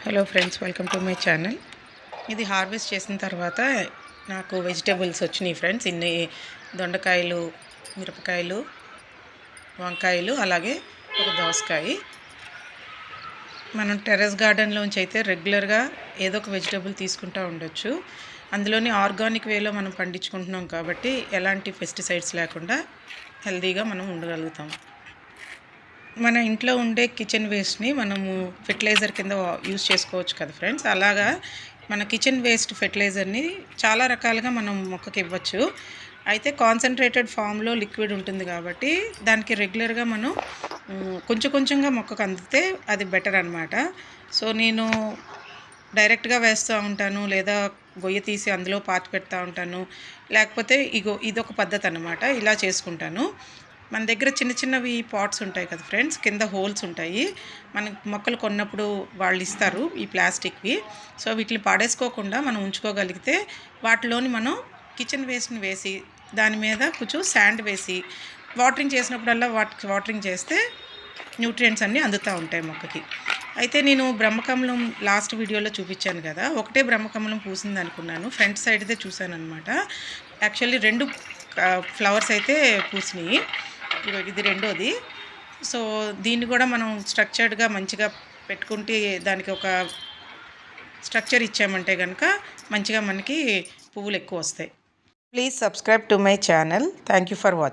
Hello friends, welcome to my channel. ఇది harvest చేసిన తర్వాత నాకు వెజిటేబుల్స్ వచ్చినాయి ఫ్రెండ్స్. ఇన్ని దొండకాయలు, మిరపకాయలు, వంకాయలు, అలాగే ఒక దోసకాయ. మనం టెర్రస్ గార్డెన్లోంచి అయితే రెగ్యులర్గా ఏదో ఒక వెజిటేబుల్ తీసుకుంటూ ఉండొచ్చు. అందులోని ఆర్గానిక్ వేలో మనం పండించుకుంటున్నాం కాబట్టి ఎలాంటి పెస్టిసైడ్స్ లేకుండా హెల్తీగా మనం ఉండగలుగుతాం. మన ఇంట్లో ఉండే కిచెన్ వేస్ట్ని మనము ఫెర్టిలైజర్ కింద యూజ్ చేసుకోవచ్చు కదా ఫ్రెండ్స్. అలాగా మన కిచెన్ వేస్ట్ ఫెర్టిలైజర్ని చాలా రకాలుగా మనం మొక్కకి ఇవ్వచ్చు. అయితే కాన్సన్ట్రేటెడ్ ఫామ్లో లిక్విడ్ ఉంటుంది కాబట్టి దానికి రెగ్యులర్గా మనం కొంచెం కొంచెంగా మొక్కకు అందితే అది బెటర్ అనమాట. సో నేను డైరెక్ట్గా వేస్తూ ఉంటాను, లేదా గొయ్య తీసి అందులో పాతి పెడతా ఉంటాను. లేకపోతే ఇదొక పద్ధతి అనమాట, ఇలా చేసుకుంటాను. మన దగ్గర చిన్న చిన్నవి పాట్స్ ఉంటాయి కదా ఫ్రెండ్స్, కింద హోల్స్ ఉంటాయి. మనకి మొక్కలు కొన్నప్పుడు వాళ్ళు ఇస్తారు ఈ ప్లాస్టిక్వి. సో వీటిని పాడేసుకోకుండా మనం ఉంచుకోగలిగితే వాటిలోని మనం కిచెన్ వేస్ట్ని వేసి దాని మీద కొంచెం శాండ్ వేసి వాటరింగ్ చేసినప్పుడల్లా వాటరింగ్ చేస్తే న్యూట్రియంట్స్ అన్నీ అందుతూ ఉంటాయి మొక్కకి. అయితే నేను బ్రహ్మకమలం లాస్ట్ వీడియోలో చూపించాను కదా, ఒకటే బ్రహ్మకమలం పూసింది అనుకున్నాను. ఫ్రంట్ సైడ్దే చూశాను అనమాట. యాక్చువల్లీ 2 ఫ్లవర్స్ అయితే పూసినాయి. ఇది రెండోది. సో దీన్ని కూడా మనం స్ట్రక్చర్డ్గా మంచిగా పెట్టుకుంటే, దానికి ఒక స్ట్రక్చర్ ఇచ్చామంటే కనుక మంచిగా మనకి పువ్వులు ఎక్కువ వస్తాయి. Please subscribe to my channel. Thank you for watching.